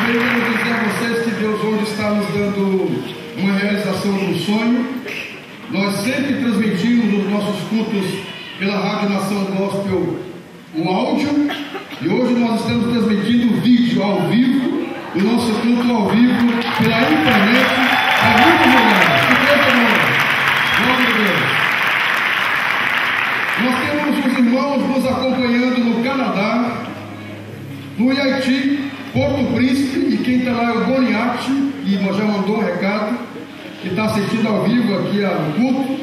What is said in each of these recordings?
Também quero dizer a vocês que Deus hoje está nos dando uma realização de um sonho. Nós sempre transmitimos os nossos cultos pela Rádio Nação Gospel, o áudio, e hoje nós estamos transmitindo o vídeo ao vivo, o nosso culto ao vivo pela internet. É muito legal. Que coisa boa. Glória a Deus. Nós temos os irmãos nos acompanhando no Canadá, no Haiti, Porto Príncipe, e quem está lá é o Boniati, e já mandou um recado, que está assistindo ao vivo aqui ao culto.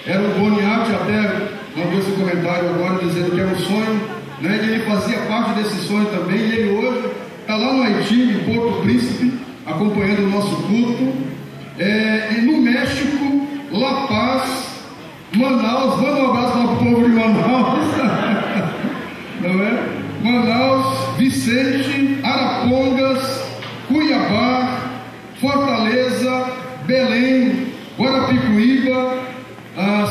Era o Boniati, até mandou esse comentário agora dizendo que era um sonho, né? E ele fazia parte desse sonho também, e ele hoje está lá no Haiti, em Porto Príncipe, acompanhando o nosso culto. E no México, La Paz, Manaus. Manda um abraço para o povo de Manaus. Não é? Manaus, Vicente, Arapongas, Cuiabá, Fortaleza, Belém, Guarapicuíba,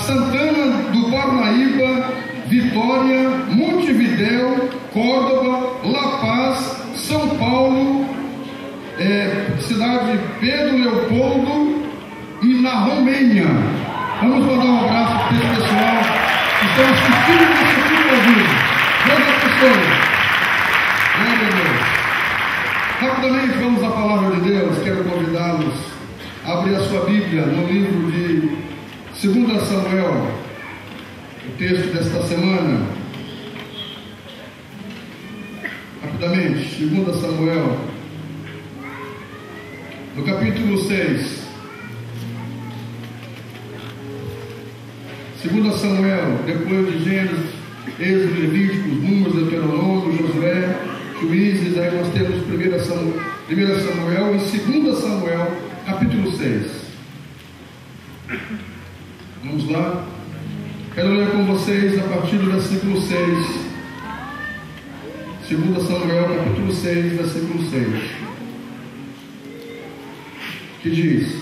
Santana do Parnaíba, Vitória, Montevidéu, Córdoba, La Paz, São Paulo, cidade de Pedro Leopoldo e na Romênia. Vamos mandar um abraço para esse pessoal que estão assistindo esse culto ao vivo. Deus abençoe. Glória a Deus. Rapidamente vamos à palavra de Deus. Quero convidá-los a abrir a sua Bíblia no livro de 2 Samuel, o texto desta semana. Rapidamente, 2 Samuel, no capítulo 6. 2 Samuel, depois de Gênesis, Êxodo, Levíticos, Números, Deuteronômio, Josué, Juízes, aí nós temos 1 Samuel e 2 Samuel, capítulo 6. Vamos lá? Quero ler com vocês a partir do versículo 6. 2 Samuel, capítulo 6, versículo 6. Que diz: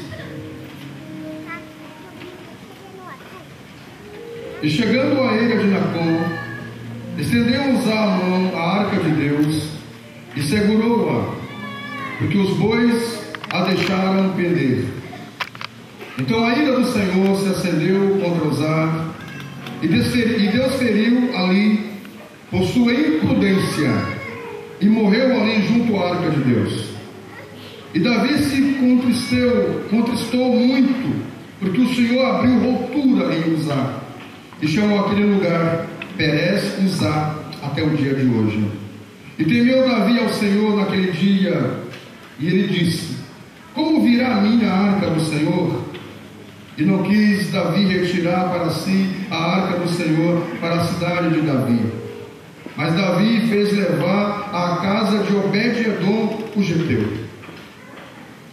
E chegando à eira de Nacon, estendeu Uzá a mão à arca de Deus e segurou-a, porque os bois a deixaram pender. Então a ira do Senhor se acendeu contra Uzá, e Deus feriu ali por sua imprudência, e morreu ali junto à arca de Deus. E Davi se contristou muito, porque o Senhor abriu ruptura em Uzá, e chamou aquele lugar Perez Uzá até o dia de hoje. E temeu Davi ao Senhor naquele dia, e ele disse: Como virá a minha arca do Senhor? E não quis Davi retirar para si a arca do Senhor para a cidade de Davi. Mas Davi fez levar à casa de Obed-edom o geteu.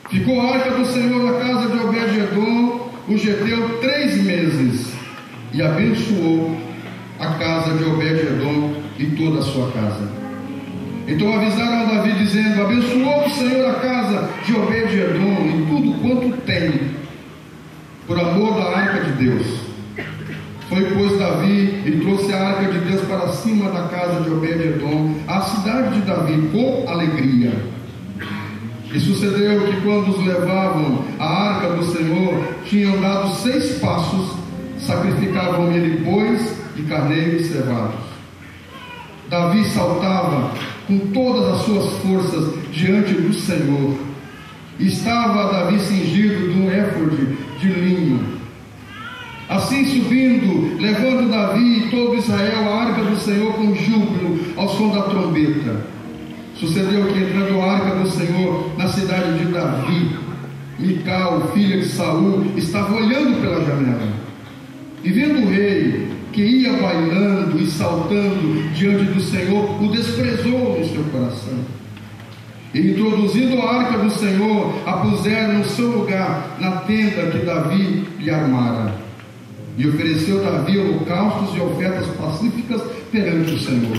Ficou a arca do Senhor na casa de Obed-edom o geteu 3 meses, e abençoou a casa de Obed-edom e toda a sua casa. Então avisaram a Davi, dizendo: Abençoou o Senhor a casa de Obed-edom e tudo quanto tem, por amor da arca de Deus. Foi, pois, Davi e trouxe a arca de Deus para cima da casa de Obed-edom, à cidade de Davi, com alegria. E sucedeu que, quando os levavam a arca do Senhor, tinham dado 6 passos, sacrificavam nele bois e carneiros cevados. Davi saltava com todas as suas forças diante do Senhor. E estava Davi cingido de um éfode de linho. Assim subindo, levando Davi e todo Israel a arca do Senhor com júbilo ao som da trombeta. Sucedeu que, entrando a arca do Senhor na cidade de Davi, Mical, filha de Saul, estava olhando pela janela. E vendo o rei, que ia bailando e saltando diante do Senhor, o desprezou no seu coração. E introduzindo a arca do Senhor, a puseram no seu lugar, na tenda que Davi lhe armara. E ofereceu Davi holocaustos e ofertas pacíficas perante o Senhor.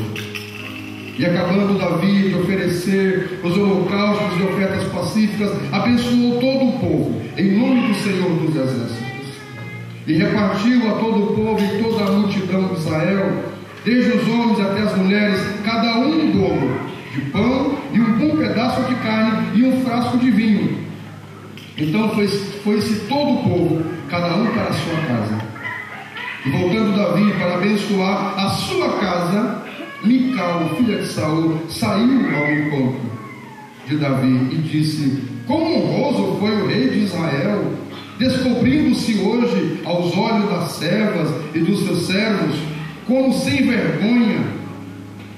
E acabando Davi de oferecer os holocaustos e ofertas pacíficas, abençoou todo o povo, em nome do Senhor dos Exércitos. E repartiu a todo o povo e toda a multidão de Israel, desde os homens até as mulheres, cada um bolo de pão e um bom pedaço de carne, Então foi-se todo o povo, cada um para a sua casa. E voltando Davi para abençoar a sua casa, Mical, filha de Saul, saiu ao encontro de Davi e disse: quão honroso foi o rei de Israel, descobrindo-se hoje aos olhos das servas e dos seus servos, como sem vergonha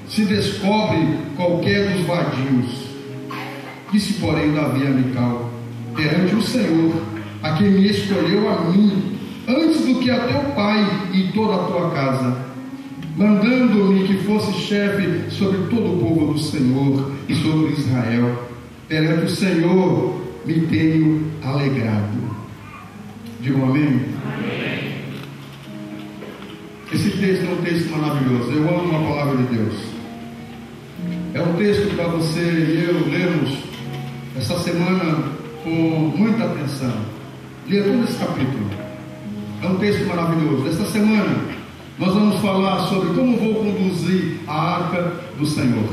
se descobre qualquer dos vadios. Disse, porém, Davi a Mical: perante o Senhor, a quem me escolheu a mim, antes do que a teu pai e toda a tua casa, mandando-me que fosse chefe sobre todo o povo do Senhor e sobre Israel, perante o Senhor me tenho alegrado. Digam amém? Amém. Esse texto é um texto maravilhoso. Eu amo a palavra de Deus. É um texto para você e eu lermos essa semana com muita atenção. Leia todo esse capítulo. É um texto maravilhoso. Esta semana nós vamos falar sobre como vou conduzir a arca do Senhor.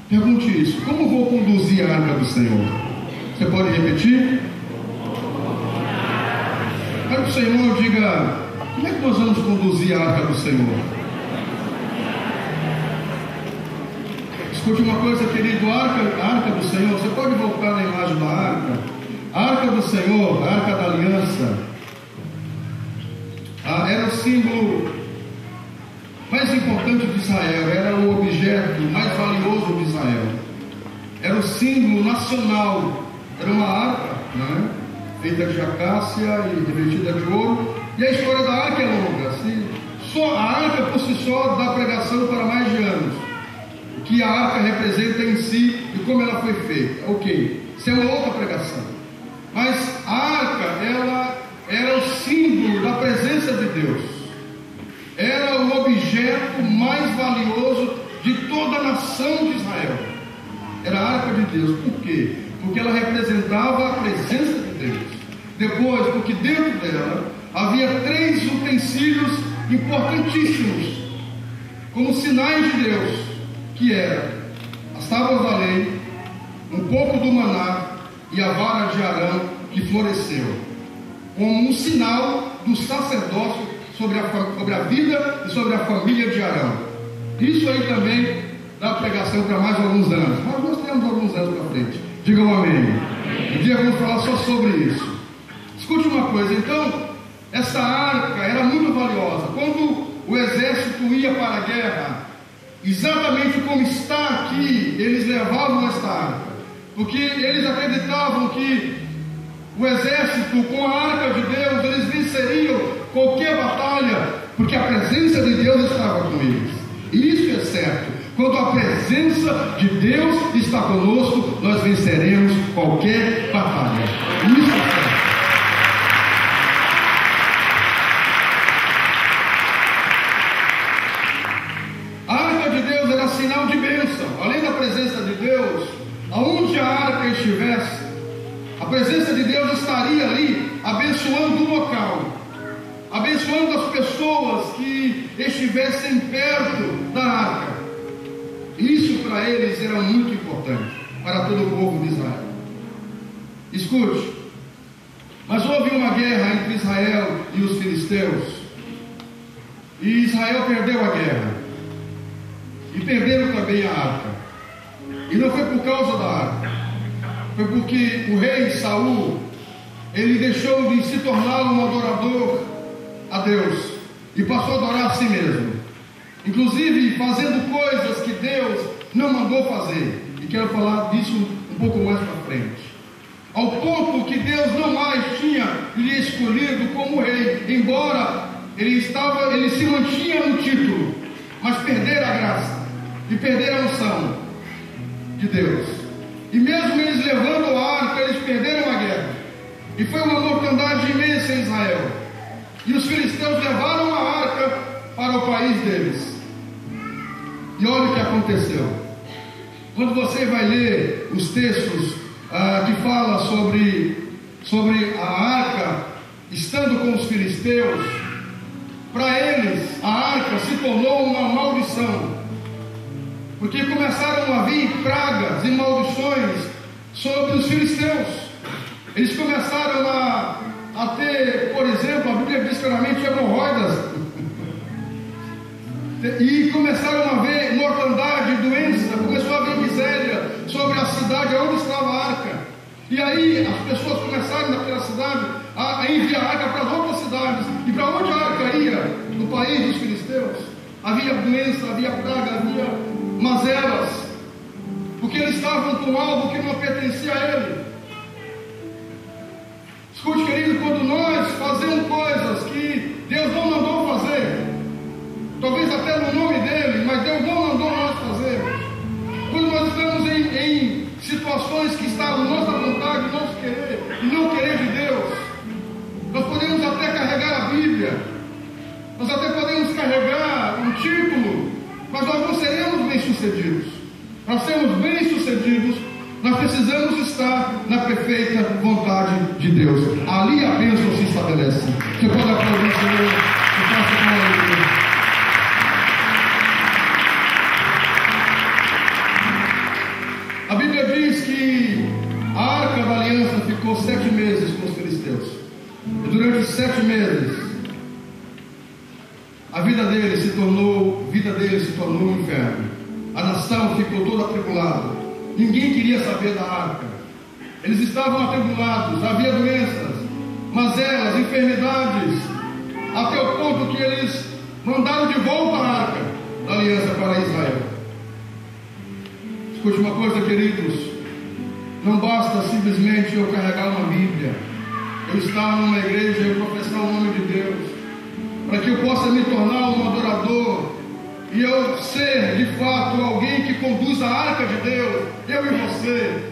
Pergunte isso: como vou conduzir a arca do Senhor? Você pode repetir? Para que o Senhor diga: como é que nós vamos conduzir a arca do Senhor? Escute uma coisa, querido: a arca do Senhor, você pode voltar na imagem da arca? A arca do Senhor, a arca da aliança, era o símbolo mais importante de Israel, era o objeto mais valioso de Israel, era o símbolo nacional, era uma arca, né? Feita de acácia e revestida de ouro. E a história da arca é longa. Só a arca por si só dá pregação para mais de anos. O que a arca representa em si e como ela foi feita. Ok, isso é uma outra pregação. Mas a arca, ela era o símbolo da presença de Deus. Era o objeto mais valioso de toda a nação de Israel. Era a arca de Deus. Por quê? Porque ela representava a presença de Deus. Depois, porque dentro dela havia 3 utensílios importantíssimos, como sinais de Deus, que eram as tábuas da lei, um pouco do maná e a vara de Arão que floresceu, como um sinal do sacerdócio sobre a vida e sobre a família de Arão. Isso aí também dá pregação para mais alguns anos, mas nós temos alguns anos para frente. Digam amém. Um dia vamos falar só sobre isso. Escute uma coisa, então, essa arca era muito valiosa. Quando o exército ia para a guerra, exatamente como está aqui, eles levavam esta arca, porque eles acreditavam que o exército, com a arca de Deus, eles venceriam qualquer batalha, porque a presença de Deus estava com eles. E isso é certo. Quando a presença de Deus está conosco, nós venceremos qualquer batalha. Isso é certo. A arca de Deus era sinal de bênção. Além da presença de Deus, aonde a arca estivesse, a presença de Deus estaria ali, abençoando o local, abençoando as pessoas que estivessem perto da arca. Isso para eles era muito importante, para todo o povo de Israel. Escute, mas houve uma guerra entre Israel e os filisteus, e Israel perdeu a guerra, e perderam também a arca. E não foi por causa da arca, foi porque o rei Saul, ele deixou de se tornar um adorador a Deus, e passou a adorar a si mesmo, inclusive fazendo coisas que Deus não mandou fazer. E quero falar disso um pouco mais para frente. Ao ponto que Deus não mais tinha lhe escolhido como rei, embora ele se mantinha no título, mas perderam a graça e perderam a unção de Deus. E mesmo eles levando a arca, eles perderam a guerra, e foi uma mortandade imensa em Israel. E os filisteus levaram a arca para o país deles. E olha o que aconteceu. Quando você vai ler os textos que falam sobre a arca estando com os filisteus, para eles a arca se tornou uma maldição, porque começaram a vir pragas e maldições sobre os filisteus. Eles começaram a ter, por exemplo, a Bíblia diz claramente, hemorroidas. E começaram a ver mortandade, doença, começou a haver miséria sobre a cidade onde estava a arca. E aí as pessoas começaram naquela cidade a enviar a arca para as outras cidades. E para onde a arca ia? No país dos filisteus. Havia doença, havia praga, havia mazelas, porque eles estavam com algo que não pertencia a ele. Escute, querido, quando nós fazemos coisas que Deus não mandou fazer, talvez até no nome dele, mas Deus não mandou nós fazer. Quando nós estamos em situações que está na nossa vontade, nosso querer e não querer de Deus, nós podemos até carregar a Bíblia, nós até podemos carregar um título, mas nós não seremos bem-sucedidos. Para sermos bem-sucedidos, nós precisamos estar na perfeita vontade de Deus. Ali a bênção se estabelece. Você pode aplaudir o Senhor? A Bíblia diz que a arca da aliança ficou 7 meses com os filisteus. E durante 7 meses, a vida dele se tornou um inferno. A nação ficou toda atribulada. Ninguém queria saber da arca. Eles estavam atribulados, havia doenças, mazelas, enfermidades, até o ponto que eles mandaram de volta a arca da aliança para Israel. Escute uma coisa, queridos, não basta simplesmente eu carregar uma Bíblia, eu estar numa igreja e eu professar o nome de Deus, para que eu possa me tornar um adorador e eu ser de fato alguém que conduz a arca de Deus, eu e você.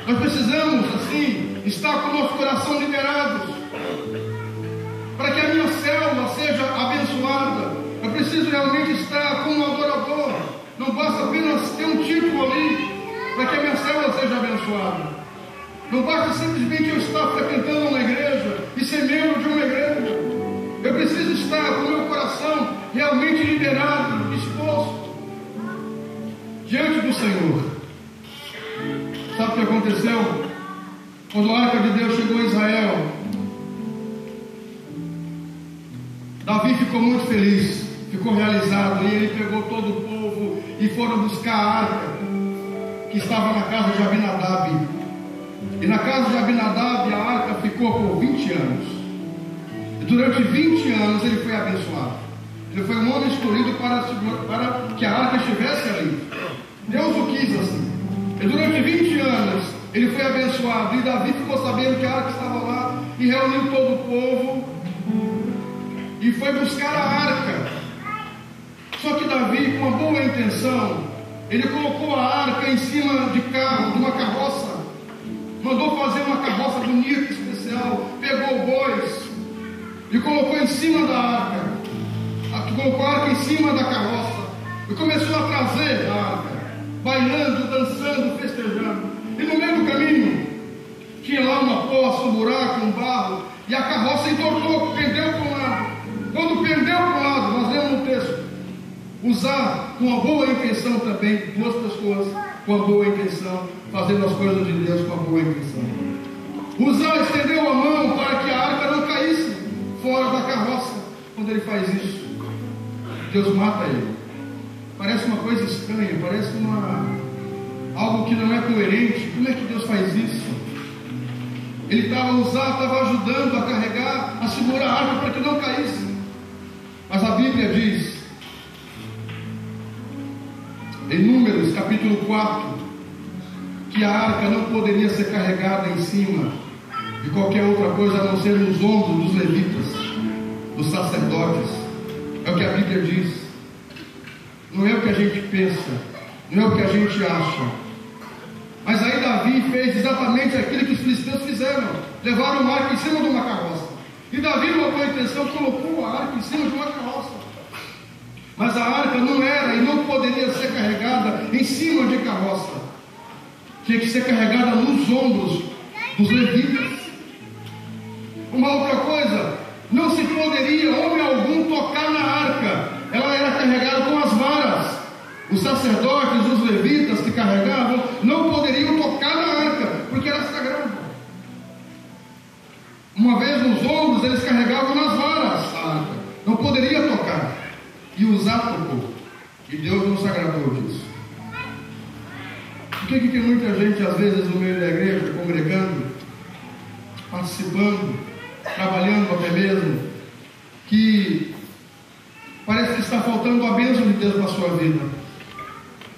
Nós precisamos assim estar com o nosso coração liberados, para que a minha célula seja abençoada. Eu preciso realmente estar como um adorador. Não basta apenas ter um título ali para que a minha célula seja abençoada. Não basta simplesmente eu estar frequentando uma igreja e ser membro de uma igreja. Eu preciso estar com o meu coração realmente liberado, disposto diante do Senhor. Sabe o que aconteceu? Quando a arca de Deus chegou a Israel, Davi ficou muito feliz, ficou realizado, e ele pegou todo o povo e foram buscar a arca que estava na casa de Abinadab. E na casa de Abinadab a arca ficou por 20 anos. E durante 20 anos ele foi abençoado. Ele foi um homem escolhido para que a arca estivesse ali. Deus o quis assim. E durante 20 anos ele foi abençoado. E Davi ficou sabendo que a arca estava lá e reuniu todo o povo e foi buscar a arca. Só que Davi, com uma boa intenção, ele colocou a arca em cima de uma carroça, mandou fazer uma carroça bonita, especial, pegou bois e colocou em cima da arca, colocou a arca em cima da carroça e começou a trazer a arca, bailando, dançando, festejando. E no meio do caminho tinha lá uma poça, um buraco, um barro, e a carroça entortou, pendeu para um lado. Quando pendeu para um lado, nós lemos no texto, usar com a boa intenção também, duas pessoas com a boa intenção, fazendo as coisas de Deus com a boa intenção. Usar estendeu a mão para que a arca não caísse fora da carroça. Quando ele faz isso, Deus mata ele. Parece uma coisa estranha, parece algo que não é coerente. Como é que Deus faz isso? Ele estava ajudando a carregar, a segurar a arca para que não caísse. Mas a Bíblia diz, em Números capítulo 4, que a arca não poderia ser carregada em cima de qualquer outra coisa a não ser nos ombros dos levitas, dos sacerdotes. É o que a Bíblia diz. Não é o que a gente pensa, não é o que a gente acha. Mas aí Davi fez exatamente aquilo que os filisteus fizeram. Levaram a arca em cima de uma carroça. E Davi, com boa intenção, colocou a arca em cima de uma carroça. Mas a arca não era e não poderia ser carregada em cima de carroça. Tinha que ser carregada nos ombros dos levitas. Uma outra coisa, não se poderia homem algum tocar na arca. Ela era carregada com as varas. Os sacerdotes, os levitas que carregavam, não poderiam tocar na arca, porque era sagrada. todos eles carregavam nas varas a arca, não poderia tocar, e Uzá tocou, e Deus não se agradou disso. Por que tem muita gente, às vezes, no meio da igreja, congregando, participando, trabalhando até mesmo, que parece que está faltando a bênção de Deus na sua vida?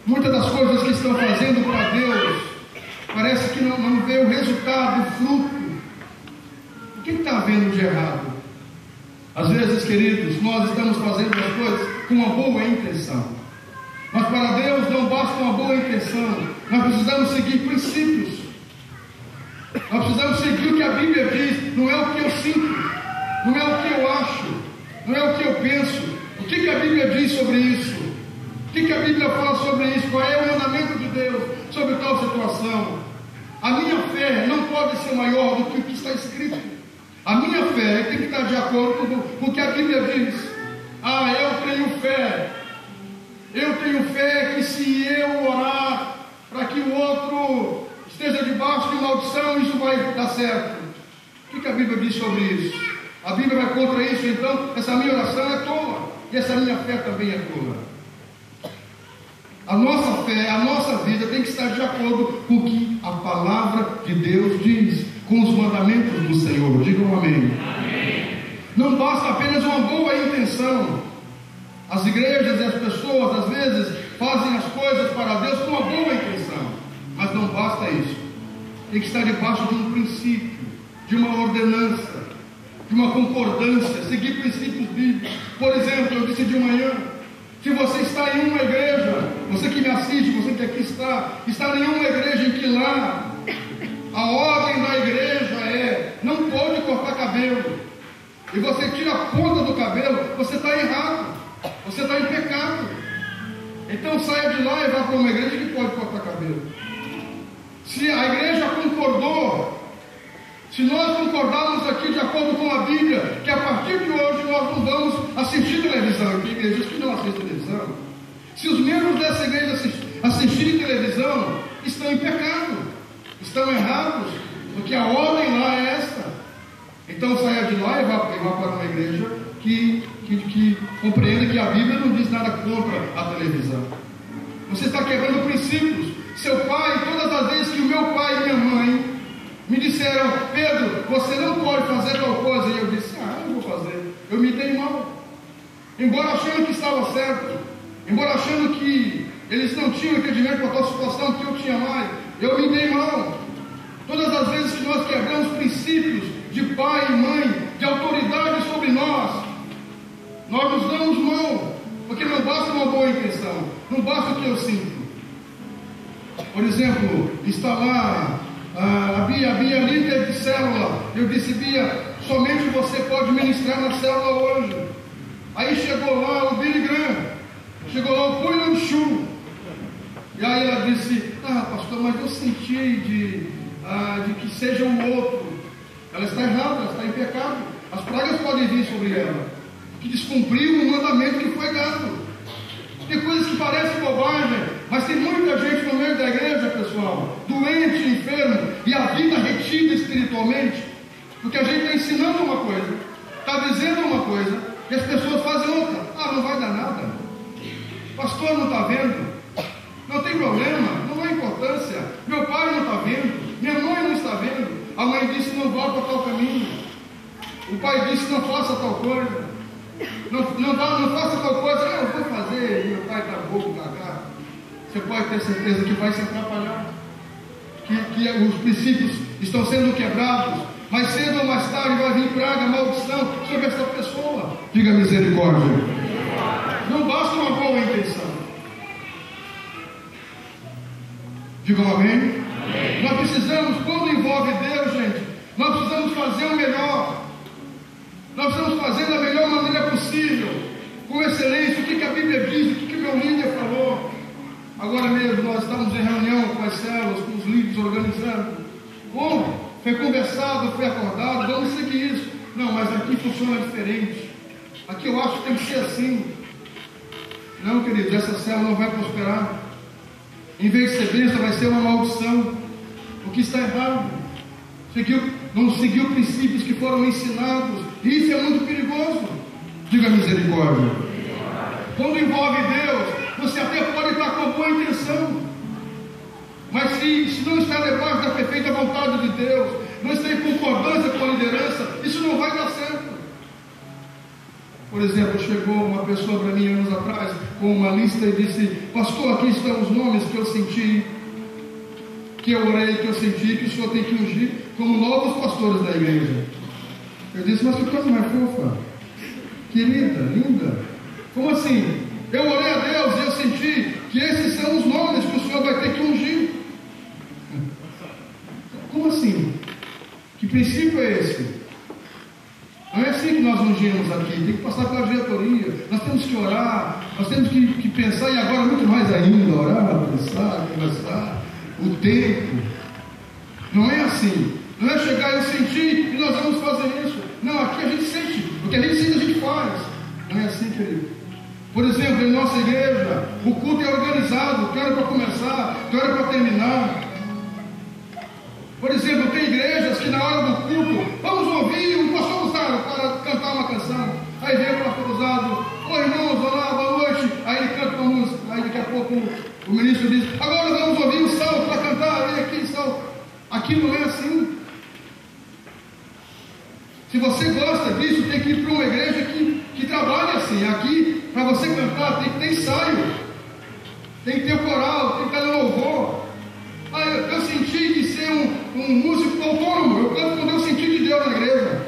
Muitas das coisas que estão fazendo para Deus, parece que não vê o resultado, o fruto. O que está havendo de errado? Às vezes, queridos, nós estamos fazendo as coisas com uma boa intenção, mas para Deus não basta uma boa intenção. Nós precisamos seguir princípios, nós precisamos seguir o que a Bíblia diz, não é o que eu sinto, não é o que eu acho, não é o que eu penso. O que a Bíblia diz sobre isso? O que a Bíblia fala sobre isso? Qual é o mandamento de Deus sobre tal situação? A minha fé não pode ser maior do que o que está escrito. A minha fé tem que estar de acordo com o que a Bíblia diz. Eu tenho fé que se eu orar para que o outro esteja debaixo de maldição, isso vai dar certo. O que a Bíblia diz sobre isso? A Bíblia vai contra isso, então essa minha oração é tola, e essa minha fé também é tola. A nossa fé, a nossa vida tem que estar de acordo com o que a palavra de Deus diz, com os mandamentos do Senhor. Digam amém. Amém. Não basta apenas uma boa intenção. As igrejas e as pessoas às vezes fazem as coisas para Deus com uma boa intenção, mas não basta isso. Tem que estar debaixo de um princípio, de uma ordenança, de uma concordância, seguir princípios bíblicos. Por exemplo, eu disse de manhã, se você está em uma igreja, você que me assiste, você que aqui está em uma igreja em que lá a ordem da igreja é: não pode cortar cabelo, e você tira a ponta do cabelo, você está errado, você está em pecado. Então saia de lá e vá para uma igreja que pode cortar cabelo. Se a igreja concordou, se nós concordarmos aqui de acordo com a Bíblia, que a partir de hoje nós não vamos assistir televisão, tem igrejas que não assistem televisão. Se os membros dessa igreja assistirem televisão, estão em pecado, estão errados, porque a ordem lá é esta. Então saia de lá e vá para uma igreja que compreenda que a Bíblia não diz nada contra a televisão. Você está quebrando princípios. Seu pai, todas as vezes que o meu pai e minha mãe me disseram: Pedro, você não pode fazer tal coisa, e eu disse: eu não vou fazer. Eu me dei mal, embora achando que estava certo, embora achando que eles não tinham entendimento para tal situação que eu tinha mais, eu me dei mal. Todas as vezes que nós quebramos princípios de pai e mãe, de autoridade sobre nós nos damos mal, porque não basta uma boa intenção, não basta o que eu sinto. Por exemplo, está lá a Bia líder de célula. Eu disse: Bia, somente você pode ministrar na célula hoje. Aí chegou lá o Billy Graham, chegou lá o William Chu, e aí ela disse: pastor, mas eu senti de que seja um outro. Ela está errada, ela está em pecado. As pragas podem vir sobre ela, que descumpriu o mandamento que foi dado. Tem coisas que parecem bobagem, mas tem muita gente no meio da igreja, pessoal, doente, enfermo, e a vida retida espiritualmente, porque a gente está ensinando uma coisa, está dizendo uma coisa, e as pessoas fazem outra. Não vai dar nada. Pastor não está vendo, não tem problema, não há importância. Meu pai não está vendo, minha mãe não está vendo. A mãe disse: não vá para tal caminho. O pai disse: não faça tal coisa. Não faça tal coisa. Eu vou fazer, meu pai está bobo, gaga. Você pode ter certeza que vai se atrapalhar, que os princípios estão sendo quebrados. Mais cedo ou mais tarde vai vir praga, maldição sobre essa pessoa. Diga misericórdia. Não basta uma boa intenção. Digam amém? Amém. Nós precisamos, quando envolve Deus, gente, nós precisamos fazer o melhor. Nós precisamos fazer da melhor maneira possível, com excelência. O que a Bíblia diz, o que meu líder falou. Agora mesmo nós estamos em reunião com as células, com os líderes organizando. Como? Foi conversado, foi acordado, vamos seguir isso. Não, mas aqui funciona diferente. Aqui eu acho que tem que ser assim. Não, queridos, essa célula não vai prosperar. Em vez de ser bênção, vai ser uma maldição. O que está errado? não seguiu princípios que foram ensinados. Isso é muito perigoso. Diga misericórdia. Quando envolve Deus, você até pode estar com boa intenção, mas se não está debaixo da perfeita vontade de Deus, não está em concordância com a liderança, isso não vai dar certo. Por exemplo, chegou uma pessoa para mim anos atrás com uma lista e disse: pastor, aqui estão os nomes que eu senti, que eu orei, que eu senti, que o senhor tem que ungir como novos pastores da igreja. Eu disse: mas que coisa mais fofa, querida, linda. Como assim? Eu orei a Deus e eu senti que esses são os nomes que o senhor vai ter que ungir. Como assim? Que princípio é esse? Não é assim que nós ungimos aqui, tem que passar pela diretoria, nós temos que orar, nós temos que pensar, e agora muito mais ainda, orar, pensar, conversar, o tempo. Não é assim, não é chegar e eu sentir e nós vamos fazer isso. Não, aqui a gente sente, o que a gente sente a gente faz. Não é assim, querido. Por exemplo, em nossa igreja, o culto é organizado, que hora para começar, que hora para terminar. Por exemplo, tem igrejas que na hora do culto, vamos ouvir o pastor usado para cantar uma canção. Aí vem o pastor usado: oi irmãos, olá, boa noite. Aí ele canta uma música. Aí daqui a pouco o ministro diz: agora vamos ouvir o salmo para cantar. Vem aqui, salmo. Aqui não é assim. Se você gosta disso, tem que ir para uma igreja que trabalhe assim. Aqui, para você cantar, tem que ter ensaio, tem que ter coral, tem que ter louvor. Eu senti de ser um músico autônomo. Eu canto quando eu senti de Deus na igreja.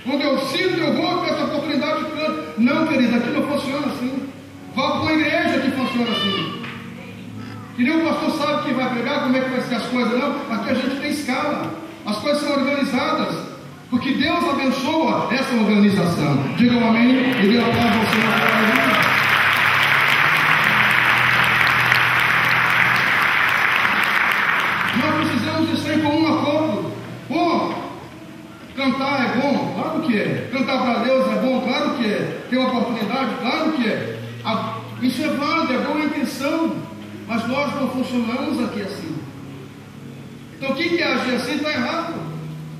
Quando eu sinto, eu vou ter essa oportunidade de canto. Não, querido, aqui não funciona assim. Vá para uma igreja que funciona assim. Que nem o pastor sabe que vai pregar, como é que vai ser as coisas. Não, aqui a gente tem escala. As coisas são organizadas, porque Deus abençoa essa organização. Diga um amém e dê a paz ao Senhor. Nós precisamos de ser em comum acordo. Bom, cantar é bom, claro que é. Cantar para Deus é bom, claro que é. Ter uma oportunidade, claro que é. Isso é válido, é boa intenção. Mas nós não funcionamos aqui assim. Então quem quer agir assim está errado.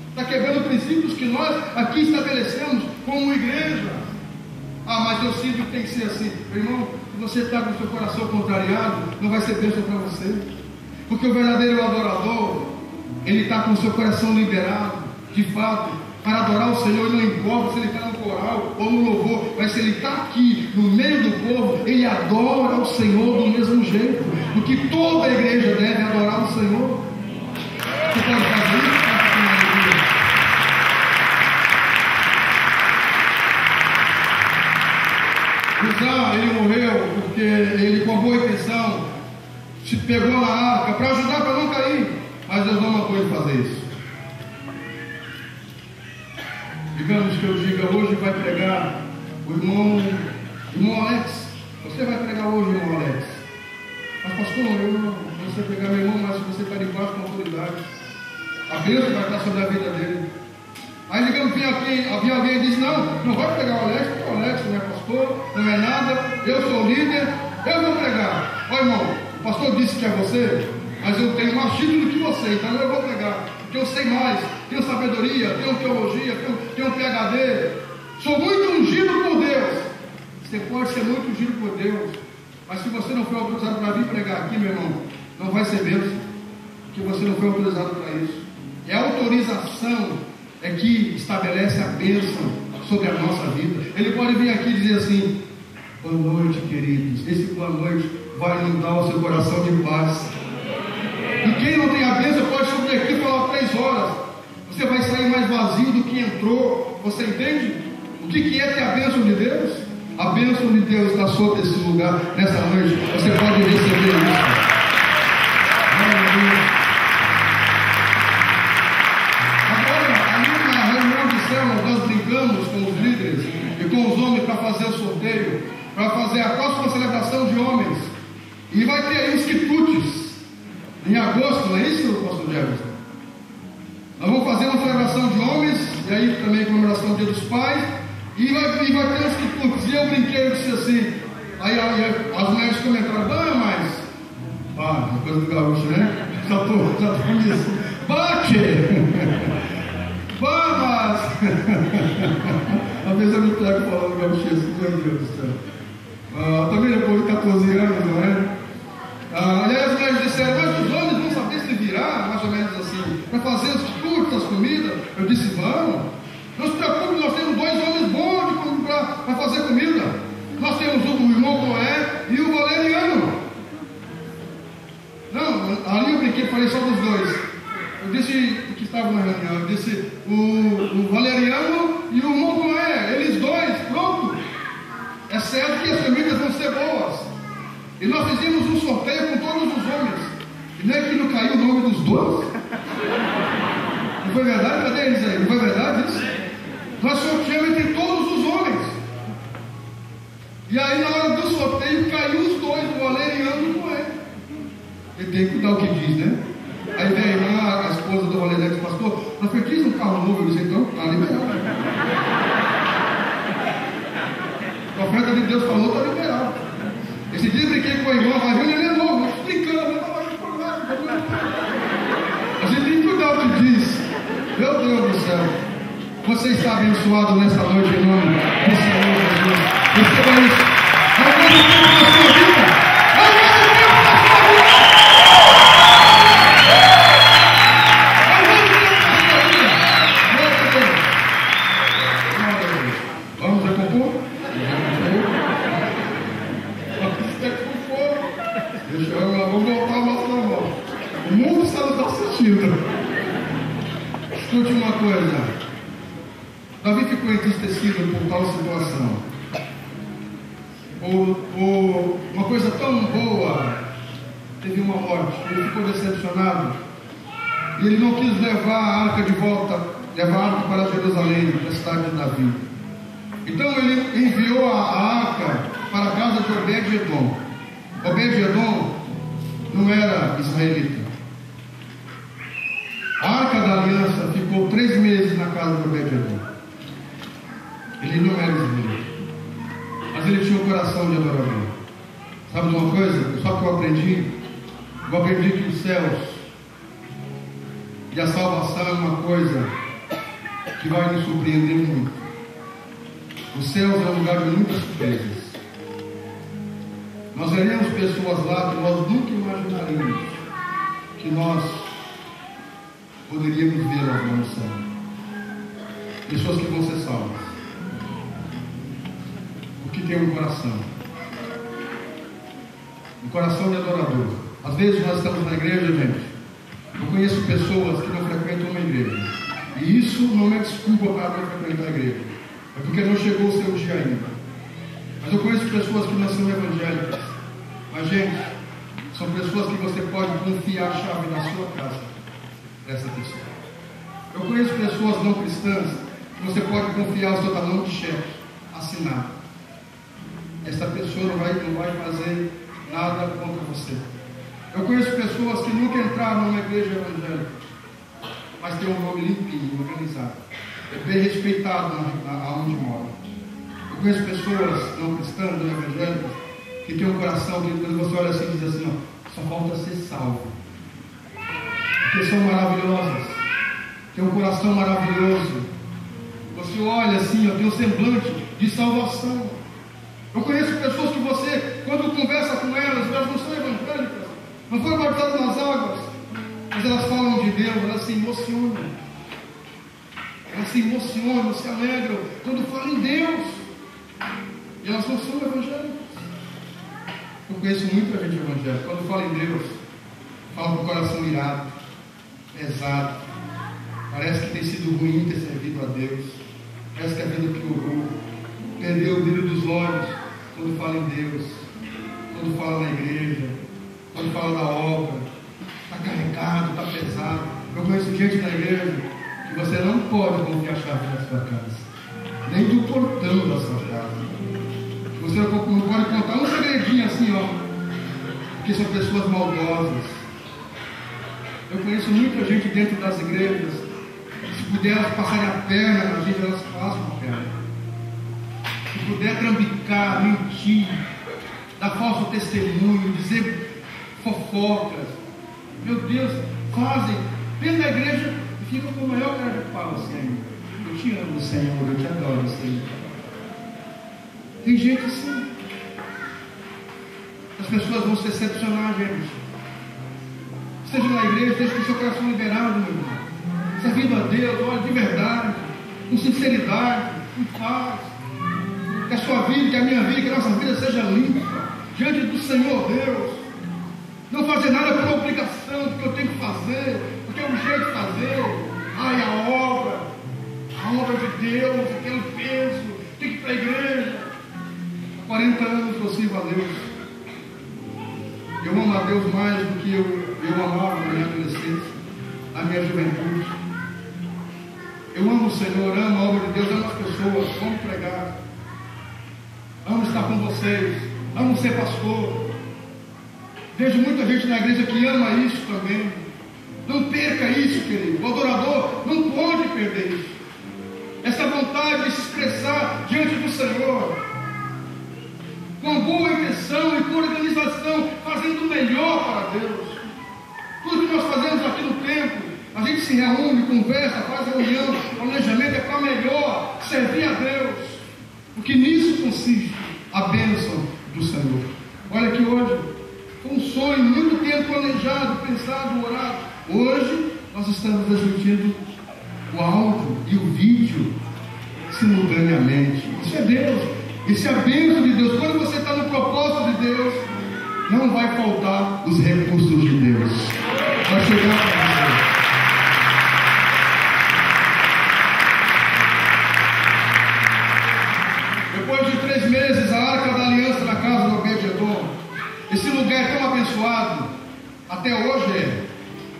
Está quebrando princípios que nós aqui estabelecemos como igreja. Mas eu sinto que tem que ser assim. Meu irmão, se você está com o seu coração contrariado, não vai ser bênção para você. Porque o verdadeiro adorador, ele está com o seu coração liberado, de fato, para adorar o Senhor. Ele não importa se ele está no coral ou no louvor, mas se ele está aqui, no meio do povo, ele adora o Senhor do mesmo jeito. Porque toda a igreja deve adorar o Senhor. Você pode fazer isso? Uzá, ele morreu porque ele, com boa intenção, se pegou na arca para ajudar para não cair, mas Deus não mandou ele fazer isso. Digamos que eu diga: hoje vai pregar o irmão Alex. Você vai pregar hoje, irmão Alex. Mas pastor, eu não sei pregar meu irmão, mas se você está debaixo da autoridade, a bênção vai estar sobre a vida dele. Aí digamos que havia alguém que disse: não vai pregar o Alex, porque o Alex não é pastor, não é nada, eu sou líder, eu vou pregar. Ó irmão, o pastor disse que é você, mas eu tenho mais título que você, então eu vou pregar, porque eu sei mais, tenho sabedoria, tenho teologia, tenho PhD, sou muito ungido por Deus. Você pode ser muito ungido por Deus, mas se você não foi autorizado para vir pregar aqui, meu irmão, não vai ser bênção, porque você não foi autorizado para isso. É a autorização é que estabelece a bênção sobre a nossa vida. Ele pode vir aqui e dizer assim: boa noite, queridos. Esse boa noite vai inundar o seu coração de paz. E quem não tem a bênção pode subir aqui e falar 3 horas. Você vai sair mais vazio do que entrou. Você entende? O que é ter a bênção de Deus? A bênção de Deus está sobre esse lugar nessa noite. Você pode receber isso. Nós brincamos com os líderes e com os homens para fazer o sorteio, para fazer a próxima celebração de homens. E vai ter aí os quitutes em agosto, não é isso, pastor Jefferson? Nós vamos fazer uma celebração de homens, e aí também a comemoração do Dia dos Pais, e vai ter os quitutes. E eu brinquei, eu disse assim, aí as mulheres comentaram: mas uma coisa do gaúcho, né? Já estou nisso. Bate! Vamos! Às vezes eu me pego falando gauchesco, meu Deus do céu. Também depois de 14 anos, não é? E aí as mulheres disseram, mas os homens vão saber se virar, mais ou menos assim, para fazer os curtas, as comidas. Eu disse, vamos. Não se preocupe, nós temos 2 homens bons para fazer comida. Nós temos o irmão Noé e o Valeriano. Não, ali eu brinquei, falei só dos 2. Eu disse, que estavam na reunião, eu disse, o Valeriano e o irmão Noé, eles 2, pronto. É certo que as comidas vão ser boas. E nós fizemos um sorteio com todos os homens. E não é que não caiu o nome dos 2? Não foi verdade? Cadê eles aí? Não foi verdade isso? Nós sorteamos entre todos os homens. E aí na hora do sorteio caiu os 2, o Valeriano e o Noé. Ele tem que cuidar o que diz, né? Aí vem a irmã, a esposa do Valeriano, disse, pastor, nós fez um carro novo. Eu disse, então, está liberado. O profeta de Deus falou, está liberado. Esse dia eu brinquei com a irmã, vai ver, ele é novo, explicando, a gente tem que cuidar o que diz. Meu Deus do céu. Você está abençoado nessa noite em nome do Senhor Jesus. Receba isso. É o novo tempo da sua vida. É o novo tempo da sua vida. É o novo tempo da sua vida. Vamos recompor? Vamos voltar ao nosso normal. O mundo está nos assistindo. Escute uma coisa. Davi ficou entristecido por tal situação. Uma coisa tão boa teve uma morte. Ele ficou decepcionado. E ele não quis levar a arca de volta, levar a arca para Jerusalém, para a cidade de Davi. Então ele enviou a arca para a casa de Obed-Edom. Obed-Edom não era israelita. A arca da aliança ficou 3 meses na casa de Obed-Edom. Ele não era israelita, mas ele tinha um coração de adorador. Sabe de uma coisa? Só que eu aprendi que os céus e a salvação é uma coisa que vai nos surpreender muito. Os céus é um lugar de muitas surpresas. Nós veremos pessoas lá que nós nunca imaginaríamos que nós poderíamos ver lá no céu. Pessoas que vão ser salvas. Porque tem um coração de adorador. Às vezes nós estamos na igreja, gente. Eu conheço pessoas que não frequentam uma igreja. E isso não é desculpa para não frequentar a igreja. É porque não chegou o seu dia ainda. Mas eu conheço pessoas que não são evangélicas. Mas, gente, são pessoas que você pode confiar a chave da sua casa para essa pessoa. Eu conheço pessoas não cristãs que você pode confiar o seu talão de cheque, assinar. Essa pessoa não vai fazer nada contra você. Eu conheço pessoas que nunca entraram numa igreja evangélica, mas tem um nome limpinho, organizado, é bem respeitado aonde mora. Eu conheço pessoas não cristãs, não evangélicas, que tem um coração que quando você olha assim diz assim, ó, só falta ser salvo. Porque são maravilhosas, tem um coração maravilhoso. Você olha assim, ó, tem um semblante de salvação. Eu conheço pessoas que você, quando conversa com elas não são evangélicas, não foram batizadas nas águas, mas elas falam de Deus, elas se emocionam. Elas se emocionam, se alegram quando falam em Deus. E elas não são evangélicas. Eu conheço muita gente evangélica. Quando fala em Deus, fala com o coração irado, pesado. Parece que tem sido ruim ter servido a Deus. Parece que a vida piorou. Perdeu o brilho dos olhos quando fala em Deus, quando fala na igreja, quando fala da obra. Está carregado, está pesado. Eu conheço gente na igreja que você não pode confiar a chave da sua casa, nem do portão da sua casa. Você não pode contar um segredinho assim, ó, porque são pessoas maldosas. Eu conheço muita gente dentro das igrejas, se puder elas passarem a perna na gente, elas passam a perna. Se puder trambicar, mentir, dar falso testemunho, dizer fofocas, meu Deus, fazem Vem da igreja e fica com o maior cara de pau assim: eu te amo, Senhor, eu te adoro, Senhor. Tem gente assim. As pessoas vão se decepcionar, gente. Esteja na igreja, esteja com o seu coração liberado, meu irmão. Servindo a Deus, olha, de verdade, com sinceridade, com paz. Que a sua vida, que a minha vida, que a nossa vida seja limpa diante do Senhor Deus. Não fazer nada por obrigação, porque eu tenho que fazer, porque é um jeito de fazer. Ai, a obra de Deus, aquele peso, tem que ir para a igreja. Há 40 anos eu sirvo a Deus. Eu amo a Deus mais do que eu amava na minha adolescência, na minha juventude. Eu amo o Senhor, amo a obra de Deus, amo as pessoas, amo pregar, amo estar com vocês, amo ser pastor. Vejo muita gente na igreja que ama isso também. Não perca isso, querido. O adorador não pode perder isso. Essa vontade de se expressar diante do Senhor, com boa intenção e com organização, fazendo o melhor para Deus. Tudo que nós fazemos aqui no templo, a gente se reúne, conversa, faz reunião, planejamento, é para melhor servir a Deus. Porque nisso consiste a bênção do Senhor. Olha que hoje foi um sonho muito tempo planejado, pensado, orado. Hoje nós estamos transmitindo o áudio e o vídeo simultaneamente. Isso é Deus. Isso é a bênção de Deus. Quando você está no propósito de Deus, não vai faltar os recursos de Deus. Vai chegar para você. Depois de 3 meses, a Arca da Aliança na casa do Obed-Edom. Esse lugar é tão abençoado, até hoje é.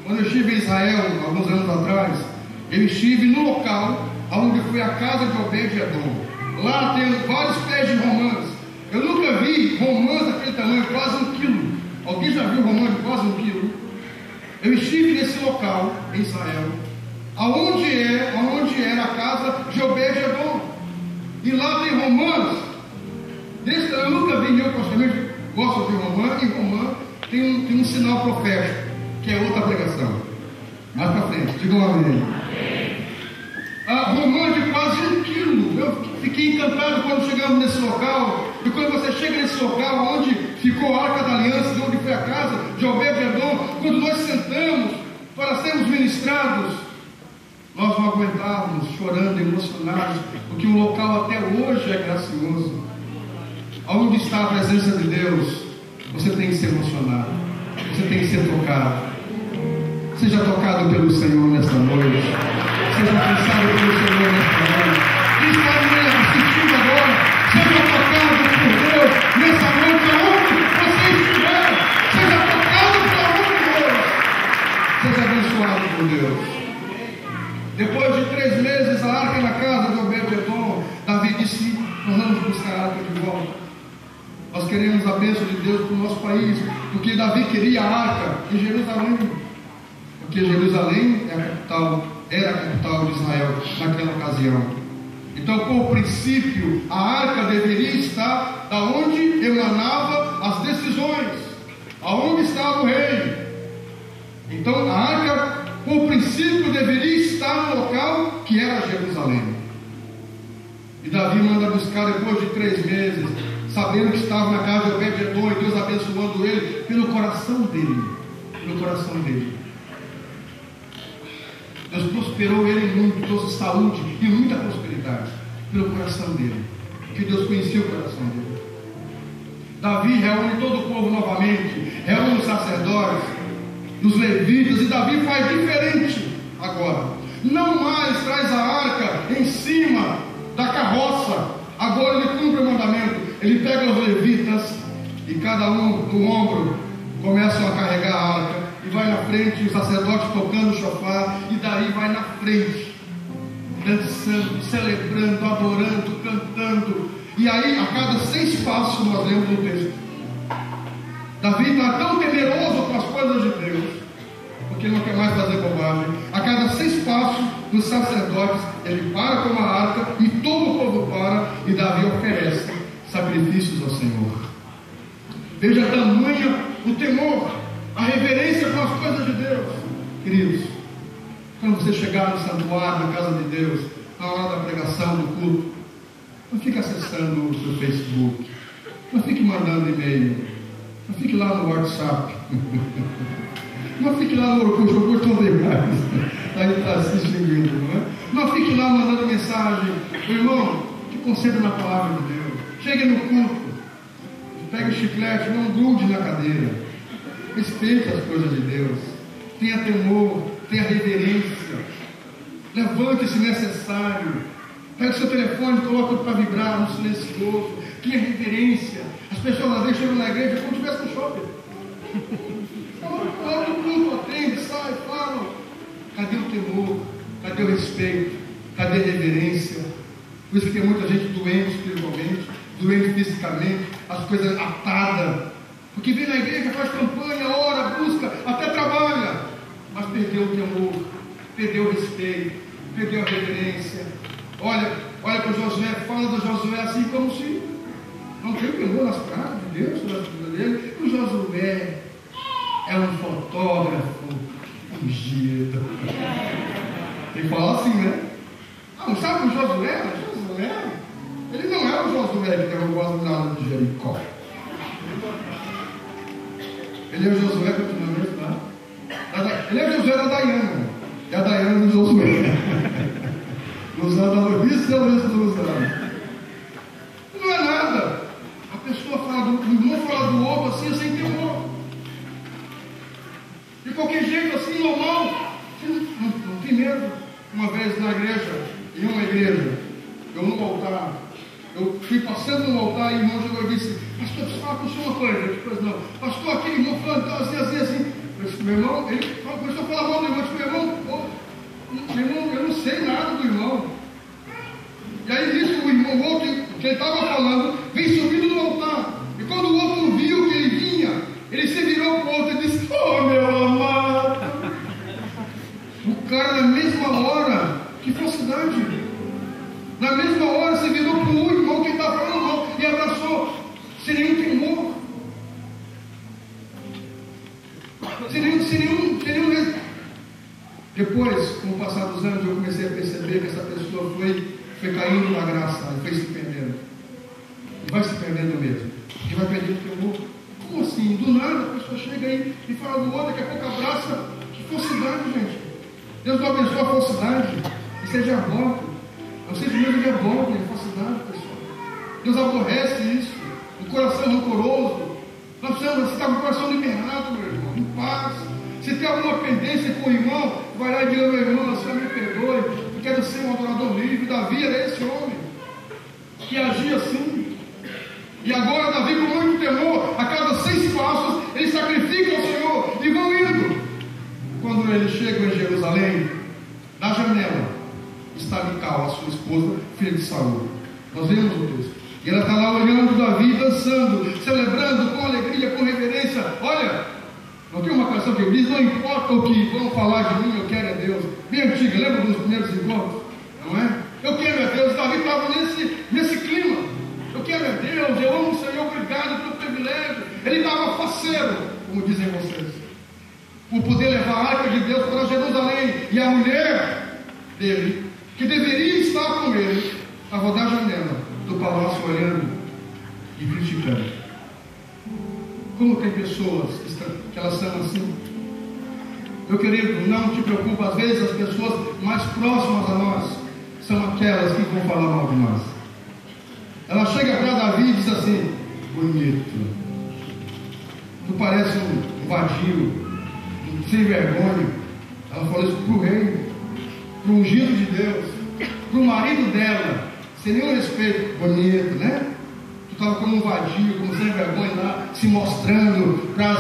Quando eu estive em Israel, alguns anos atrás, eu estive no local onde foi a casa de Obed-Edom. Lá tem vários pés de romãs. Eu nunca vi romãs daquele tamanho, quase 1 quilo. Alguém já viu romã de quase 1 quilo? Eu estive nesse local, em Israel, onde era a casa de Obed-Edom. E lá tem romãs. Eu nunca vi, eu praticamente gosto de romã, e romã tem um sinal profético, que é outra pregação. Mais para frente, digam amém. A romã de quase 1 quilo. Eu fiquei encantado quando chegamos nesse local. E quando você chega nesse local onde ficou a Arca da Aliança, onde foi a casa de Obed-Edom, quando nós sentamos para sermos ministrados, nós não aguentávamos, chorando, emocionados, porque o local até hoje é gracioso. Onde está a presença de Deus, você tem que se emocionar, você tem que ser tocado. Seja tocado pelo Senhor nesta noite. Seja alcançado pelo Senhor nesta noite. Quem está me assistindo agora, seja tocado por Deus nessa noite, aonde você estiver. Seja tocado pelo amor de Deus. Seja abençoado por Deus. Depois de 3 meses, a arca na casa de Obed-Edom, Davi disse: nós vamos buscar a arca de volta. Nós queremos a bênção de Deus para o nosso país, porque Davi queria a arca em Jerusalém. Porque Jerusalém era a capital de Israel naquela ocasião. Então, por princípio, a arca deveria estar da onde emanava as decisões, aonde estava o rei. Então, a arca, por princípio, deveria estar no local que era Jerusalém. E Davi manda buscar depois de 3 meses, sabendo que estava na casa de Obed-Edom, e Deus abençoando ele pelo coração dele. Pelo coração dele. Deus prosperou ele muito, trouxe saúde e muita prosperidade pelo coração dele, porque Deus conhecia o coração dele. Davi reúne todo o povo novamente, reúne os sacerdotes, os levitas, e Davi faz diferente agora. Não mais traz a arca em cima da carroça, agora ele cumpre o mandamento. Ele pega os levitas e cada um do ombro começam a carregar a arca. E vai na frente, o sacerdote tocando o chofar, e daí vai na frente, dançando, celebrando, adorando, cantando. E aí, a cada 6 passos, nós lemos no texto, Davi está tão temeroso com as coisas de Deus, porque ele não quer mais fazer bobagem. A cada 6 passos dos sacerdotes, ele para com a arca, e todo o povo para, e Davi oferece sacrifícios ao Senhor. Veja tamanho o temor, a reverência com as coisas de Deus. Queridos, Quando você chegar no santuário, na casa de Deus, na hora da pregação, do culto, não fique acessando o seu Facebook, não fique mandando e-mail, não fique lá no WhatsApp, não fique lá no Orkut, o Orkut não tem mais, aí está se extinguindo, não é? Não fique lá mandando mensagem. Irmão, te concentre na palavra de Deus. Chegue no culto, pegue o chiclete, não grude na cadeira. Respeite as coisas de Deus. Tenha temor, tenha reverência. Levante se necessário. Pegue o seu telefone, coloque para vibrar no silencioso. Tenha reverência. As pessoas às vezes chegam na igreja como se estivesse no shopping. Todo mundo atende, sai, fala. Cadê o temor? Cadê o respeito? Cadê a reverência? Por isso que tem muita gente doente espiritualmente, doente fisicamente, as coisas atadas. Porque vem na igreja, faz campanha, ora, busca, até trabalha, mas perdeu o temor, perdeu o respeito, perdeu a reverência. Olha para o Josué, fala do Josué assim como se não tem temor nas práticas de Deus, nas coisas dele. O Josué é um fotógrafo ungido. Tem que falar assim, né? Não sabe o Josué? Ele não é o Josué que derrubou as muralhas de Jericó. Ele é o Josué, continua mesmo, tá? Ele é o Josué da Daiana. É a Daiana do Josué. Usando a Luísa e a Luísa do Luzano. Não é nada. A pessoa fala do irmão, fala do outro assim, sem temor. De qualquer jeito, assim, normal. Não tem medo. Uma vez na igreja, em uma igreja, eu no altar, eu fui passando no altar e o irmão chegou e disse: pastor, preciso falar com o senhor uma coisa. Eu disse: não, pastor, aquele irmão falando assim. Eu disse: meu irmão, ele começou a falar mal do irmão. Eu disse: meu irmão, eu não sei nada do irmão. E aí disse o irmão, o outro, que ele estava falando, vem subindo no altar. E quando o outro viu que ele vinha, ele se virou para o outro e disse: oh, meu amado. O cara, na mesma hora, que falsidade. Na mesma hora, se virou para o irmão que estava falando mal e abraçou, sem nenhum temor. Sem nenhum. Depois, com o passar dos anos, eu comecei a perceber que essa pessoa foi caindo na graça, foi se perdendo. E vai se perdendo mesmo. E vai perdendo o temor. Como assim? Do nada a pessoa chega aí e fala do outro, daqui a pouco abraça. Que falsidade, gente. Deus não abençoa a falsidade. Isso é diabólico. Não seja mesmo diabólico, é falsidade, pessoal. Deus aborrece isso. Um coração rancoroso. Nós precisamos estar com o coração liberado, meu irmão, em paz. Se tem alguma pendência com o irmão, vai lá e diga: meu irmão, Senhor, me perdoe, eu quero ser um adorador livre. Davi era esse homem que agia assim. E agora Davi, com muito temor, a cada 6 passos, ele sacrifica ao Senhor e vão indo. Quando ele chega em Jerusalém, na janela está Mical, a sua esposa, filha de Saul. Nós vemos o texto. E ela está lá olhando Davi, dançando, celebrando com alegria, com reverência. Olha, não tem uma canção que diz: não importa o que vão falar de mim, eu quero é Deus. Bem antiga, lembra dos primeiros encontros? Não é? Eu quero é Deus. Davi estava nesse clima. Eu quero é Deus, eu amo o Senhor, obrigado pelo privilégio. Ele estava faceiro, como dizem vocês, por poder levar a arca de Deus para Jerusalém. E a mulher dele, que deveria estar com ele, estava da janela do palácio olhando e criticando. Como tem pessoas que elas são assim? Meu querido, não te preocupa. Às vezes as pessoas mais próximas a nós são aquelas que vão falar mal de nós. Ela chega para Davi e diz assim: bonito, tu parece um vadio, um sem vergonha. Ela falou isso para o rei, para o ungido de Deus, para o marido dela, sem nenhum respeito. Bonito, né? Tu estava como um vadio, como sem vergonha lá, se mostrando para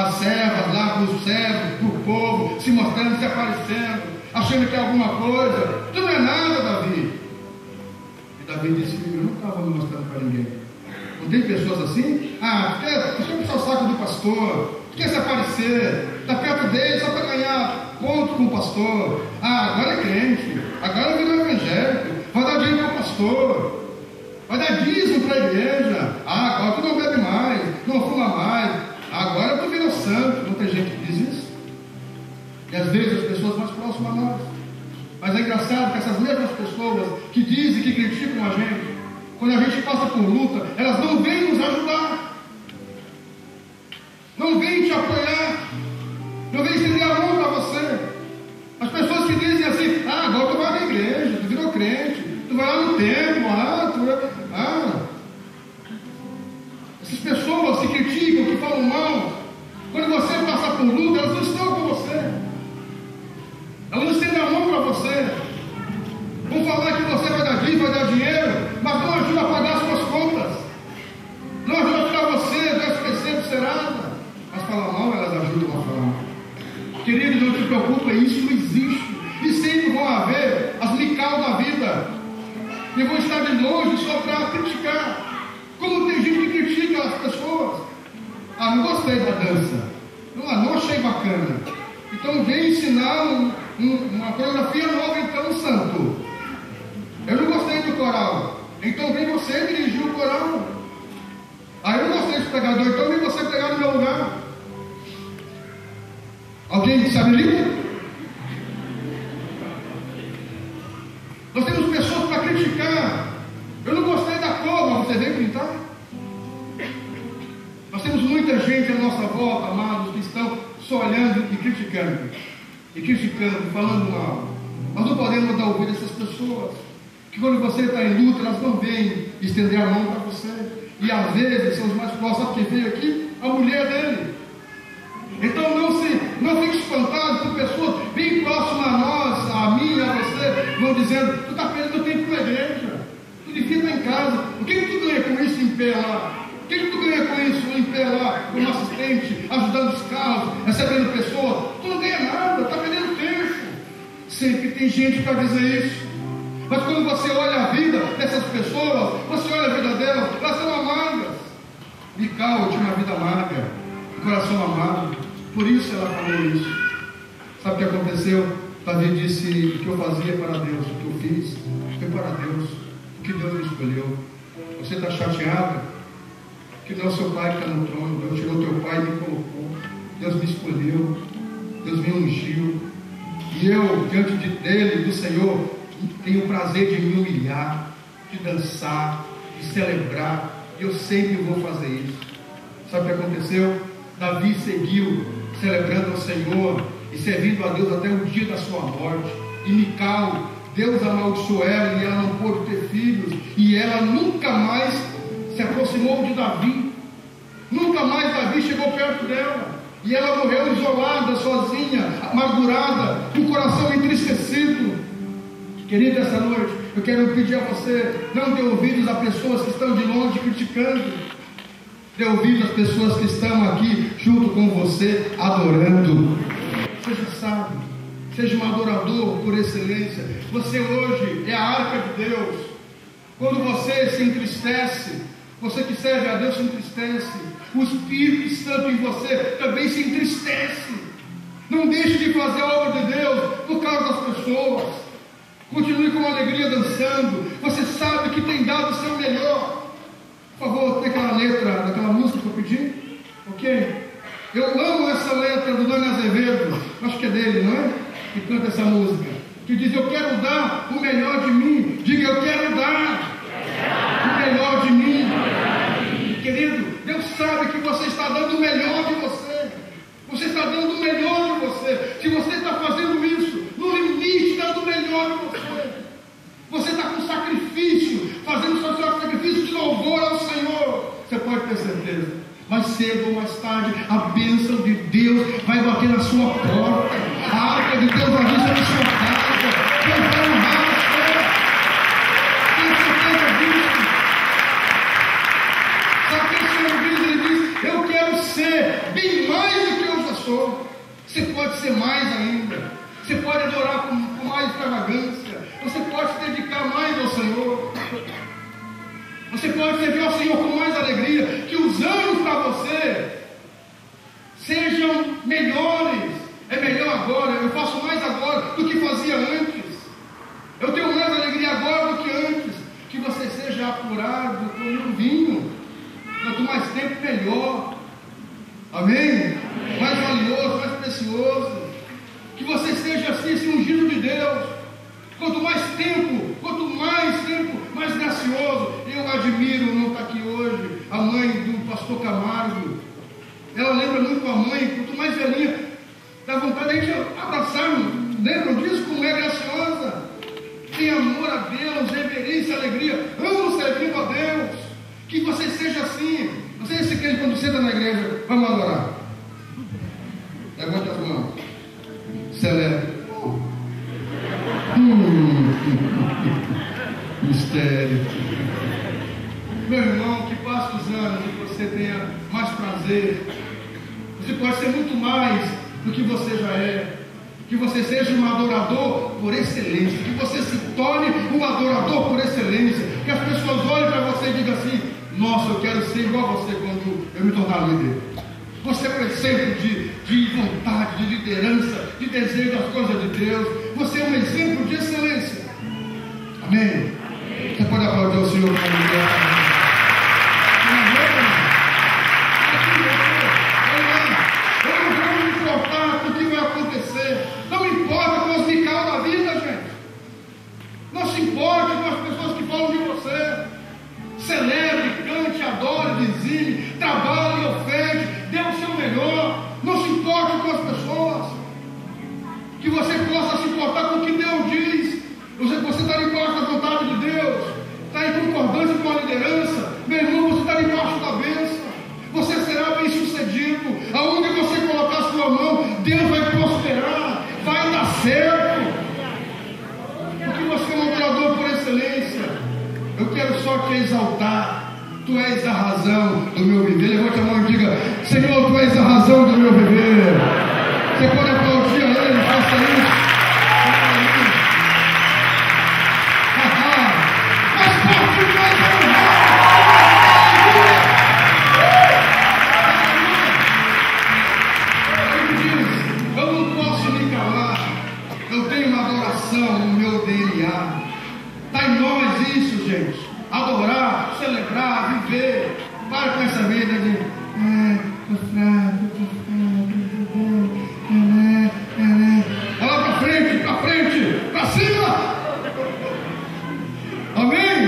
as servas lá, para os servos, para o povo, se mostrando, se aparecendo, achando que é alguma coisa. Tu não é nada, Davi. E Davi disse: eu não estava me mostrando para ninguém. Não tem pessoas assim? Tu quer puxar o saco do pastor, tu quer se aparecer, está perto dele só para ganhar ponto com o pastor. Agora é crente, agora virou evangélico, vai dar dinheiro para o pastor, vai dar dízimo para a igreja. Agora tu não bebe mais, não fuma mais, agora tu virou santo. Não tem gente que diz isso? E às vezes as pessoas mais próximas a nós. Mas é engraçado que essas mesmas pessoas que dizem, que criticam a gente, quando a gente passa por luta, elas não vêm nos ajudar, não vêm te apoiar, não vêm estender a mão para você. As pessoas que dizem assim: ah, agora tu vai na igreja, tu virou crente, tu vai lá no templo, essas pessoas que criticam, que falam mal, quando você passa por luta, elas não estão com você, elas não estendem a mão para você, vão falar que você vai dar dízimo, vai dar dinheiro, mas não ajuda a pagar as suas contas, não ajuda a tirar você do SPC, do Serasa, mas falar mal, elas ajudam a falar mal. Querido, não te preocupa, isso não existe, e sempre vão haver as Mical da vida, e vão estar de longe só para criticar. Como tem gente que critica as pessoas: ah, não gostei da dança, não achei bacana, então vem ensinar uma coreografia nova, então, santo. Eu não gostei do coral, então vem você dirigir o coral. Ah, eu não gostei desse pregador, então vem você pegar no meu lugar. Alguém sabe língua? Nós temos pessoas para criticar. Eu não gostei da cor, mas você veio pintar? Nós temos muita gente à nossa volta, amados, que estão só olhando e criticando, falando mal. Nós não podemos dar ouvido a essas pessoas, que quando você está em luta, elas não vêm estender a mão para você. E às vezes são os mais próximos. Sabe quem veio aqui? A mulher dele. Então não fique espantado por pessoas bem próximas a nós, a mim, a você, vão dizendo: tu está perdendo tempo na igreja, tu devia estar em casa. O que tu ganha com isso em pé lá? O que tu ganha com isso em pé lá, como assistente, ajudando os carros, recebendo pessoas? Tu não ganha nada, está perdendo tempo. Sempre tem gente para dizer isso. Mas quando você olha a vida dessas pessoas, você olha a vida delas, elas são amargas. Mical tinha uma vida amarga, um coração amargo, por isso ela falou isso. Sabe o que aconteceu? Davi disse: o que eu fazia para Deus, o que eu fiz foi para Deus, o que Deus me escolheu. Você está chateado? Que não é o seu pai que está no trono. Deus tirou teu pai e me colocou. Deus me escolheu, Deus me ungiu, e eu, diante dele, do Senhor, tenho o prazer de me humilhar, de dançar, de celebrar. Eu sempre vou fazer isso. Sabe o que aconteceu? Davi seguiu celebrando ao Senhor e servindo a Deus até o dia da sua morte. E Mical, Deus amaldiçoou ela e ela não pôde ter filhos, e ela nunca mais se aproximou de Davi. Nunca mais Davi chegou perto dela, e ela morreu isolada, sozinha, amargurada, com o coração entristecido. Querido, essa noite eu quero pedir a você: não dê ouvidos a pessoas que estão de longe criticando, dê ouvidos às pessoas que estão aqui junto com você, adorando. Seja sábio, seja um adorador por excelência. Você hoje é a arca de Deus. Quando você se entristece, você que serve a Deus se entristece, o Espírito Santo em você também se entristece. Não deixe de fazer a obra de Deus por causa das pessoas. Continue com alegria dançando. Você sabe que tem dado o seu melhor. Por favor, tem aquela letra daquela música que eu pedi? Ok? Eu amo essa letra do Dani Azevedo, acho que é dele, não é? Que canta essa música, que diz: eu quero dar o melhor de mim. Diga: eu quero dar o melhor de mim. Querido, Deus sabe que você está dando o melhor de você. Você está dando o melhor de você. Se você está fazendo isso no limite, dando o melhor de você, você está com sacrifício, fazendo o seu sacrifício de louvor ao Senhor, você pode ter certeza, mais cedo ou mais tarde, a bênção de Deus vai bater na sua porta. A arca de Deus vai vir sobre a sua casa. Deus vai honrar você. Tenha certeza disso. Sabe o que o Senhor diz? Ele diz: eu quero ser bem mais do que eu já sou. Você pode ser mais ainda. Você pode adorar com mais extravagância. Você pode se dedicar mais ao Senhor. Você pode servir ao Senhor com mais alegria. Que os anos para você sejam melhores. É melhor agora. Eu faço mais agora do que fazia antes. Eu tenho mais alegria agora do que antes. Que você seja apurado como um vinho. Quanto mais tempo, melhor. Amém? Mais valioso, mais precioso. Que você seja assim, esse ungido de Deus. Quanto mais tempo, mais gracioso. Eu admiro, não está aqui hoje, a mãe do pastor Camargo. Ela lembra muito a mãe, quanto mais velhinha, dá vontade de a gente abraçar. Lembram disso? Como é graciosa. Tem amor a Deus, reverência, alegria. Amo servindo a Deus. Que você seja assim. Você se quer quando senta na igreja, vamos adorar. Levante as mãos. Celebre. Mistério. Meu irmão, que passe os anos e você tenha mais prazer. Você pode ser muito mais do que você já é. Que você seja um adorador por excelência. Que você se torne um adorador por excelência. Que as pessoas olhem para você e digam assim: nossa, eu quero ser igual a você quando eu me tornar líder. Você é um exemplo de vontade, de liderança, de desejo das coisas de Deus. Você é um exemplo de excelência. Amém? Você pode aplaudir o Senhor para me Não me importa com os que caem na vida, gente. Não se importe com as pessoas que falam de você. Celebre, cante, adore, dizime, trabalhe, ofende, dê o seu melhor. Não se importe com as pessoas. Que você possa se importar com o que Deus diz. Você está debaixo da vontade de Deus. Está em concordância com a liderança. Meu irmão, você está debaixo da bênção. Você será bem sucedido. Aonde você colocar a sua mão, Deus vai prosperar. Vai dar certo. Porque você é um adorador por excelência. Eu quero só te exaltar. Tu és a razão do meu viver. Levante a mão e diga: Senhor, tu és a razão do meu viver. Você pode aplaudir a Ele, faça isso. Mais forte, mais eu não posso me calar. Eu tenho uma adoração no meu DNA. Está em nós isso, gente. Adorar, celebrar, viver. Para com essa vida de tô fraco. Olha lá para frente, para cima. Amém?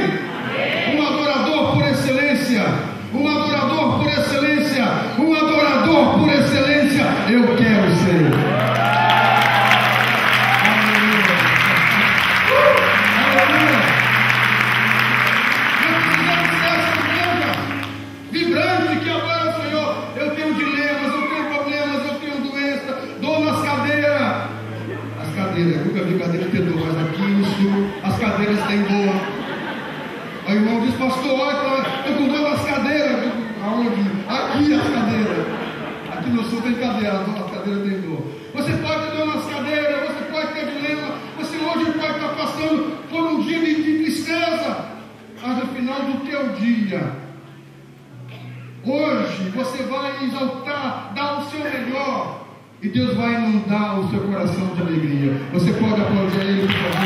Um adorador por excelência. Um adorador por excelência. Um adorador por excelência. Eu quero ser. Nunca vi cadeira ter dor, mas aqui no sul as cadeiras têm dor. O irmão diz: pastor, olha, estou com dor nas cadeiras. Aonde? Aqui as cadeiras. Aqui no sul tem cadeira, as cadeiras têm dor. Você pode ter dor nas cadeiras, você pode ter dilema, você hoje pode estar passando por um dia de tristeza, mas no final do teu dia, hoje você vai exaltar, dar o seu melhor. E Deus vai inundar o seu coração de alegria. Você pode aplaudir a Ele, por favor.